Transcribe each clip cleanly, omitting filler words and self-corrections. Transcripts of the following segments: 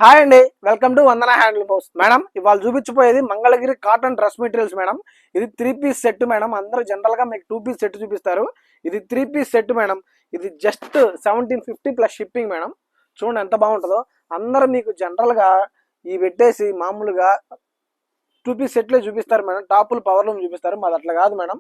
Hi అండి, welcome to Vandana handloom house. Madam, ఇవాళ చూపించిపోయేది Mangalagiri cotton dress materials. Madam, ఇది 3 పీస్ సెట్. మేడం, అందరూ జనరల్ గా మీకు 2 పీస్ సెట్ చూపిస్తారు. ఇది 3 పీస్ సెట్ మేడం. ఇది జస్ట్ 1750 ప్లస్ షిప్పింగ్. మేడం, చూడండి ఎంత బాగుంటుందో. అందరూ మీకు జనరల్ గా ఈ పెట్టేసి మామూలుగా 2 పీస్ సెట్లే చూపిస్తారు మేడం. టాపులు పవర్ లూమ్ చూపిస్తారు. మాది అట్లా కాదు మేడం.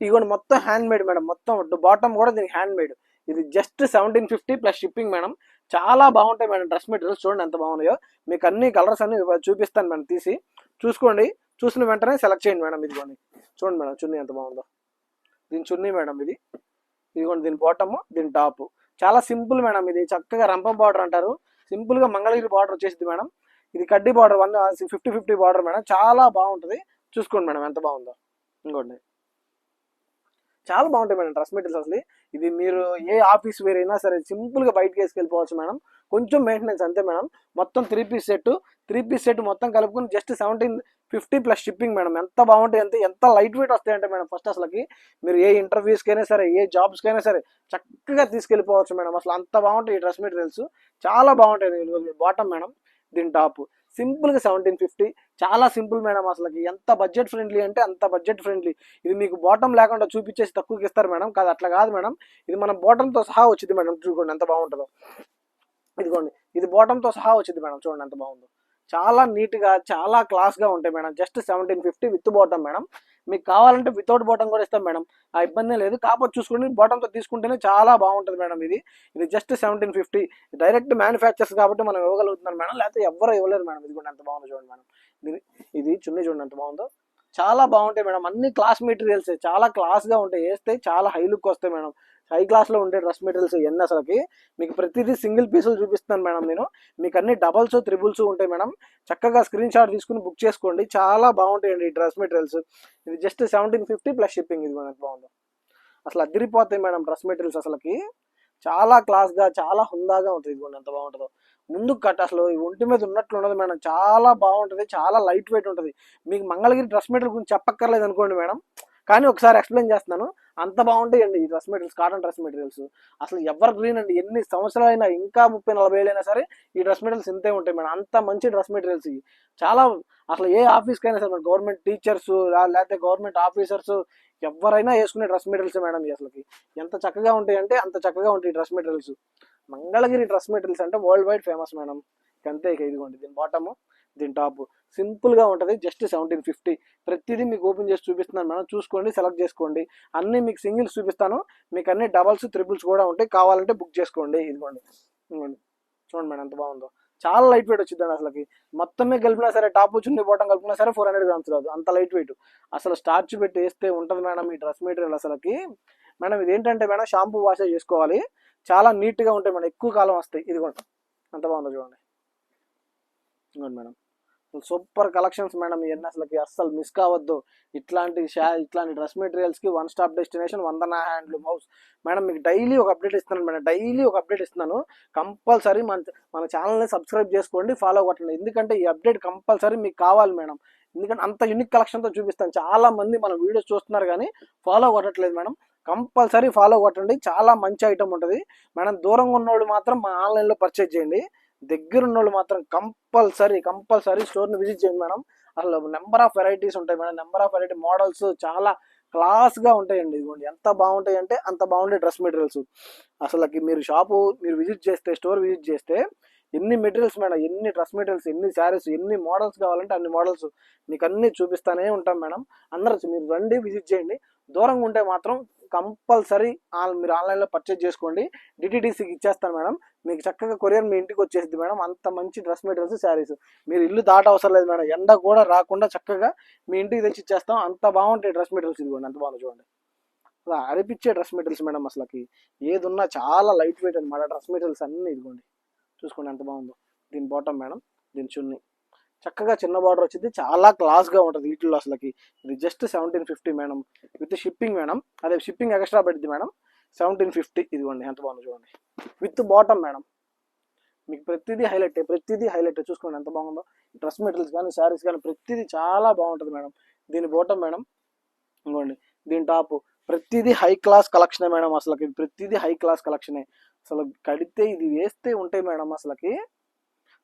ఇదిగోండి మొత్తం హ్యాండ్ మేడ్ మేడం. మొత్తం బాటమ్ కూడా దీనికి హ్యాండ్ మేడ్. ఇది జస్ట్ 1750 ప్లస్ షిప్పింగ్ మేడం. చాలా బాగుంటాయి మేడం డ్రెస్ మెటీరియల్స్. చూడండి ఎంత బాగున్నాయో. మీకు అన్ని కలర్స్ అన్ని చూపిస్తాను మేడం. తీసి చూసుకోండి. చూసిన వెంటనే సెలెక్ట్ చేయండి మేడం. ఇదిగోండి చూడండి మేడం, చున్నీ ఎంత బాగుందో. దీని చున్నీ మేడం ఇది. ఇదిగోండి దీని బాటమ్, దీని టాప్. చాలా సింపుల్ మేడం. ఇది చక్కగా రంపం బార్డర్ అంటారు. సింపుల్ గా మంగళగిరి బార్డర్ వచ్చేసింది మేడం. ఇది కడ్డీ బార్డర్ 50-50 బార్డర్ మేడం. చాలా బాగుంటుంది. చూసుకోండి మేడం ఎంత బాగుందో. ఇంకోండి చాలా బాగుంటాయి మేడం డ్రెస్ మెటీరియల్స్. అసలు ఇది మీరు ఏ ఆఫీస్ వేర్ అయినా సరే సింపుల్ గా బయటకి వేసుకెళ్ళిపోవచ్చు మేడం. కొంచెం మెయింటెనెన్స్ అంతే మేడం. మొత్తం 3 పీస్ సెట్ మొత్తం కలుపుకుని జస్ట్ 1750 ప్లస్ షిప్పింగ్ మేడం. ఎంత బాగుంటాయి, ఎంత లైట్ వెయిట్ వస్తాయంటే మేడం. ఫస్ట్ అసలుకి మీరు ఏ ఇంటర్వ్యూస్కి అయినా సరే, ఏ జాబ్స్కి అయినా సరే చక్కగా తీసుకెళ్ళిపోవచ్చు మేడం. అసలు అంత బాగుంటాయి ఈ డ్రెస్ మెటీరియల్స్. చాలా బాగుంటాయి. బాటమ్ మేడం, దీని టాప్. సింపుల్ గా 1750. చాలా సింపుల్ మేడం. అసలు ఎంత బడ్జెట్ ఫ్రెండ్లీ అంటే అంత బడ్జెట్ ఫ్రెండ్లీ. ఇది మీకు బాటమ్ లేకుండా చూపించేసి తక్కువకి ఇస్తారు మేడం. కాదు, అట్లా కాదు మేడం. ఇది మన బాటమ్ తో సహా వచ్చింది మేడం. చూడండి ఎంత బాగుంటుందో. ఇదిగోండి ఇది బాటమ్ తో సహా వచ్చింది మేడం. చూడండి ఎంత బాగుందో. చాలా నీట్ గా, చాలా క్లాస్ గా ఉంటాయి madam. Just 1750 with bottom madam. మీకు కావాలంటే వితౌట్ బాటమ్ కూడా ఇస్తాం మేడం. ఆ ఇబ్బంది లేదు. కాకపోతే చూసుకోండి, బాటమ్ తో తీసుకుంటేనే చాలా బాగుంటుంది మేడం. ఇది జస్ట్ 1750. డైరెక్ట్ మ్యానుఫ్యాక్చర్స్ కాబట్టి మనం ఇవ్వగలుగుతున్నాం మేడం. లేకపోతే ఎవరు ఇవ్వలేరు మేడం. ఇది కూడా ఎంత బాగుందో చూడండి మేడం. ఇది చున్నీ చూడండి ఎంత బాగుందో. చాలా బాగుంటాయి మేడం. అన్ని క్లాస్ మెటీరియల్స్ చాలా క్లాస్ గా ఉంటాయి. వేస్తే చాలా హై లుక్ వస్తాయి మేడం. హై క్లాస్ లో ఉండే డ్రెస్ మెటీరియల్స్ ఎన్ని అసలుకి. మీకు ప్రతిదీ సింగిల్ పీసులు చూపిస్తున్నాను మేడం నేను. మీకు అన్ని డబల్స్, త్రిబుల్స్ ఉంటాయి మేడం. చక్కగా స్క్రీన్ షాట్ తీసుకుని బుక్ చేసుకోండి. చాలా బాగుంటాయండి ఈ డ్రెస్ మెటీరియల్స్. ఇది జస్ట్ 1750 ప్లస్ షిప్పింగ్. ఇది ఎంత బాగుందో. అసలు అదిరిపోతాయి మేడం డ్రెస్ మెటీరియల్స్. అసలుకి చాలా క్లాస్ గా, చాలా హుందాగా ఉంటుంది. ఇదిగోండి ఎంత బాగుంటుందో. ముందు కట్ అసలు ఈ ఒంటి మీద ఉన్నట్లు ఉండదు మేడం. చాలా బాగుంటుంది. చాలా లైట్ వెయిట్ ఉంటుంది. మీకు మంగళగిరి డ్రెస్ మెటీరియల్ గురించి చెప్పక్కర్లేదు అనుకోండి మేడం. కానీ ఒకసారి ఎక్స్ప్లెయిన్ చేస్తున్నాను. అంత బాగుంటాయండి ఈ dress materials, cotton dress materials. అసలు ఎవర్ గ్రీన్ అండి. ఎన్ని సంవత్సరాలైనా, ఇంకా 30-40 ఏళ్ళైనా సరే ఈ డ్రెస్ మెటీరియల్స్ ఇంతే ఉంటాయి మేడం. అంత మంచి డ్రెస్ మెటీరియల్స్ ఇవి. చాలా అసలు ఏ ఆఫీస్కి అయినా సరే, గవర్నమెంట్ టీచర్స్ లేకపోతే గవర్నమెంట్ ఆఫీసర్స్ ఎవరైనా వేసుకునే డ్రెస్ మెటీరియల్స్ మేడం. అసలుకి ఎంత చక్కగా ఉంటాయి అంటే అంత చక్కగా ఉంటాయి dress materials. Mangalagiri dress materials అంటే వరల్డ్ వైడ్ ఫేమస్ మేడం. అంతే. ఇక ఇదిగోండి దీని బాటము, దీని టాప్. సింపుల్ గా ఉంటుంది. జస్ట్ 1750. ప్రతిదీ మీకు ఓపెన్ చేసి చూపిస్తున్నాను మేడం. చూసుకోండి, సెలెక్ట్ చేసుకోండి. అన్ని మీకు సింగిల్స్ చూపిస్తాను. మీకు అన్ని డబల్స్, త్రిబుల్స్ కూడా ఉంటాయి. కావాలంటే బుక్ చేసుకోండి. ఇదిగోండి చూడండి మేడం ఎంత బాగుందో. చాలా లైట్ వెయిట్ వచ్చిందండి. అసలుకి మొత్తమే కలిపినా సరే, టాప్ చున్నీ బాటం కలిపినా సరే 400 గ్రామ్స్ రాదు. అంత లైట్ వెయిట్. అసలు స్టార్చ్ పెట్టి వేస్తే ఉంటుంది మేడం ఈ డ్రెస్ మెటీరియల్. అసలుకి మేడం ఇది ఏంటంటే మేడం, షాంపూ వాష్ చేసుకోవాలి. చాలా నీట్ గా ఉంటాయి మేడం. ఎక్కువ కాలం వస్తాయి. ఇదిగోండి ఎంత బాగుందో చూడండి. ఇదిగోండి మేడం, సూపర్ కలెక్షన్స్ మేడం. ఇవన్నీ అసలుకి అస్సలు మిస్ కావద్దు. ఇట్లాంటి డ్రెస్ మెటీరియల్స్ కి వన్ స్టాప్ డెస్టినేషన్ వందన హ్యాండ్లూమ్ హౌస్ మేడం. మీకు డైలీ ఒక అప్డేట్ ఇస్తున్నాను మేడం. డైలీ ఒక అప్డేట్ ఇస్తున్నాను. కంపల్సరీ మన ఛానల్ని సబ్స్క్రైబ్ చేసుకోండి, ఫాలో కొట్టండి. ఎందుకంటే ఈ అప్డేట్ కంపల్సరీ మీకు కావాలి మేడం. ఎందుకంటే అంత యూనిక్ కలెక్షన్తో చూపిస్తాను. చాలా మంది మన వీడియోస్ చూస్తున్నారు కానీ ఫాలో కొట్టట్లేదు మేడం. కంపల్సరీ ఫాలో కొట్టండి. చాలా మంచి ఐటమ్ ఉంటుంది మేడం. దూరంగా ఉన్నోళ్ళు మాత్రం మా ఆన్లైన్లో పర్చేజ్ చేయండి. దగ్గర ఉన్న వాళ్ళు మాత్రం కంపల్సరీ స్టోర్ని విజిట్ చేయండి మేడం. అసలు నెంబర్ ఆఫ్ వెరైటీస్ ఉంటాయి madam. Number of variety models చాలా క్లాస్గా ఉంటాయండి. ఇదిగోండి ఎంత బాగుంటాయి అంటే అంత బాగుంటాయి డ్రెస్ మెటీరియల్స్. అసలుకి మీరు విజిట్ చేస్తే, స్టోర్ విజిట్ చేస్తే ఎన్ని మెటీరియల్స్ మేడం, ఎన్ని డ్రెస్ మెటీరియల్స్, ఎన్ని శారీస్, ఎన్ని మోడల్స్ కావాలంటే అన్ని మోడల్స్ మీకు అన్ని చూపిస్తానే ఉంటాం మేడం. అందరూ మీరు రండి, విజిట్ చేయండి. దూరంగా ఉంటే మాత్రం కంపల్సరీ మీరు ఆన్లైన్లో పర్చేజ్ చేసుకోండి. డిటీడీసీకి ఇచ్చేస్తాను మేడం. మీకు చక్కగా కొరియర్ మీ ఇంటికి వచ్చేసింది మేడం. అంత మంచి డ్రెస్ మెటీరియల్స్, శారీస్. మీరు ఇల్లు దాట అవసరం లేదు మేడం. ఎండ కూడా రాకుండా చక్కగా మీ ఇంటికి తెచ్చి ఇచ్చేస్తాం. అంత బాగుంటాయి డ్రెస్ మెటీరియల్స్. ఇదిగోండి ఎంత బాగుంది చూడండి. అలా అనిపించే డ్రెస్ మెటీరియల్స్ మేడం. అసలుకి ఏది ఉన్నా చాలా లైట్ వెయిట్ అనమాట డ్రెస్ మెటీరియల్స్ అన్నీ. ఇదిగోండి చూసుకోండి ఎంత బాగుందో. దీని బాటమ్ మేడం, దీని చున్నీ. చక్కగా చిన్న బార్డర్ వచ్చింది. చాలా క్లాస్గా ఉంటుంది వీటిల్లో. అసలుకి ఇది just 1750 madam. With shipping madam. అదే షిప్పింగ్ ఎక్స్ట్రా పెడుతుంది మేడం. 1750. ఇదిగోండి ఎంత బాగుందో చూడండి. With bottom madam. మీకు ప్రతిదీ హైలైట్ చూసుకోండి ఎంత బాగుందో. డ్రెస్ మెటీరియల్స్ కానీ, శారీస్ కానీ ప్రతిదీ చాలా బాగుంటుంది మేడం. దీని బాటమ్ మేడం, ఇంకోండి దీని టాప్. ప్రతిదీ హై క్లాస్ కలెక్షనే మేడం. ప్రతిదీ హై క్లాస్ కలెక్షనే. అసలు కడితే ఇది వేస్తే ఉంటాయి మేడం.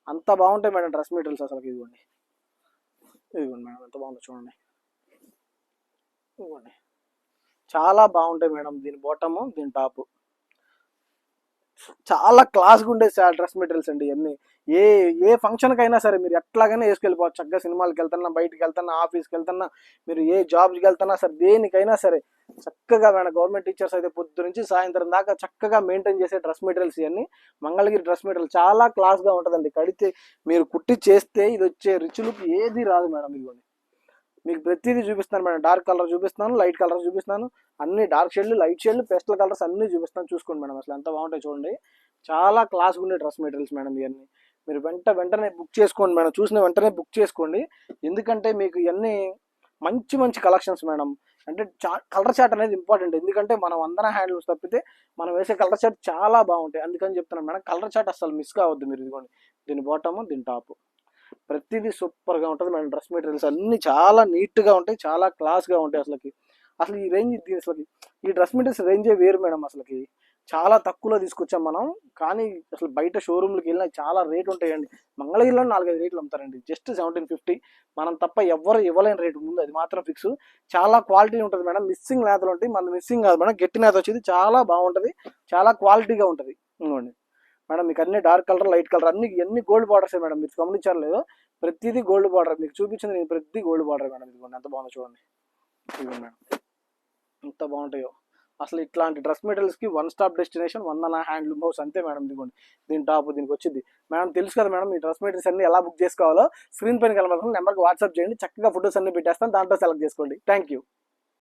అంత బాగుంటాయి మేడం డ్రెస్ మెటీరియల్స్ అసలు. ఇదిగోండి ఇదిగోండి మేడం ఎంత బాగుందో చూడండి. ఇదిగోండి చాలా బాగుంటాయి మేడం. దీని బాటము దీని టాపు చాలా క్లాస్గా ఉండేది సార్ డ్రెస్ మెటీరియల్స్ అండి ఇవన్నీ. ఏ ఏ ఫంక్షన్కి అయినా సరే మీరు ఎట్లాగైనా వేసుకెళ్ళిపోవచ్చు. చక్కగా సినిమాలకు వెళ్తున్నా, బయటికి వెళ్తున్నా, ఆఫీస్కి వెళ్తున్నా, మీరు ఏ జాబ్కి వెళ్తున్నా సరే, దేనికైనా సరే చక్కగా మేడం. గవర్నమెంట్ టీచర్స్ అయితే పొద్దు నుంచి సాయంత్రం దాకా చక్కగా మెయింటైన్ చేసే డ్రెస్ మెటీరియల్స్ ఇవన్నీ. మంగళగిరి డ్రెస్ మెటీరియల్ చాలా క్లాస్గా ఉంటుందండి. కడితే మీరు కుట్టి చేస్తే ఇది వచ్చే రిచ్ లుక్ ఏది రాదు మేడం. ఇదిగోండి మీకు ప్రతిదీ చూపిస్తాను మేడం. డార్క్ కలర్ చూపిస్తాను, లైట్ కలర్ చూపిస్తాను, అన్ని డార్క్ షేడ్లు, లైట్ షేడ్లు, పేస్టల్ కలర్స్ అన్ని చూపిస్తాను. చూసుకోండి మేడం అసలు ఎంత బాగుంటాయి చూడండి. చాలా క్లాస్గా ఉండే డ్రెస్ మెటీరియల్స్ మేడం ఇవన్నీ. మీరు వెంటనే బుక్ చేసుకోండి మేడం. చూసిన వెంటనే బుక్ చేసుకోండి. ఎందుకంటే మీకు ఇవన్నీ మంచి మంచి కలెక్షన్స్ మేడం. అంటే కలర్ చార్ట్ అనేది ఇంపార్టెంట్. ఎందుకంటే మనం వందన హ్యాండ్లూమ్స్ తప్పితే మనం వేసే కలర్ చార్ట్ చాలా బాగుంటాయి. అందుకని చెప్తున్నాను మేడం, కలర్ చార్ట్ అసలు మిస్ కావద్దు మీరు. ఇదిగోండి దీని బాటము దీని టాపు ప్రతిదీ సూపర్గా ఉంటుంది మేడం. డ్రెస్ మెటీరియల్స్ అన్నీ చాలా నీట్గా ఉంటాయి, చాలా క్లాస్గా ఉంటాయి. అసలు ఈ రేంజ్ అసలుకి ఈ డ్రెస్ మెటీరియల్స్ రేంజే వేరు మేడం. అసలుకి చాలా తక్కువలో తీసుకొచ్చాం మనం. కానీ అసలు బయట షోరూమ్కి వెళ్ళినా చాలా రేట్ ఉంటాయండి. మంగళగిరిలో 4-5 రేట్లు అమ్ముతారండి. జస్ట్ 1750 మనం తప్ప ఎవరు ఇవ్వలేని రేటు ముందు, అది మాత్రం ఫిక్స్. చాలా క్వాలిటీ ఉంటుంది మేడం. మిస్సింగ్ నేతలు ఉంటాయి, మన మిస్సింగ్ కాదు మేడం. గట్టి నేత వచ్చేది చాలా బాగుంటుంది, చాలా క్వాలిటీగా ఉంటుంది. ఇంకోండి మేడం మీకు అన్ని డార్క్ కలర్, లైట్ కలర్ అన్ని గోల్డ్ బార్డర్స్ మేడం. మీరు గమనించారు లేదు, ప్రతిదీ గోల్డ్ బార్డర్. మీకు చూపించింది నేను ప్రతిదీ గోల్డ్ బార్డర్ మేడం. ఇదిగోండి ఎంత బాగుందో చూడండి. ఇదిగోండి మేడం ఎంత బాగుంటాయో. అసలు ఇట్లాంటి డ్రెస్ మెటీరియల్స్కి వన్ స్టాప్ డెస్టినేషన్ వందన హ్యాండ్లూమ్ హౌస్ అంతే మేడం. ఇదిగోండి దీని టాప్ దీనికి వచ్చింది మేడం. తెలుసు కదా మేడం ఈ డ్రెస్ మెటీరియల్స్ అన్ని ఎలా బుక్ చేసుకోవాలో. స్క్రీన్ పైన కలవాలి నెంబర్కి వాట్సాప్ చేయండి. చక్కగా ఫొటోస్ అన్ని పెట్టేస్తాను, దాంట్లో సెలెక్ట్ చేసుకోండి. Thank you.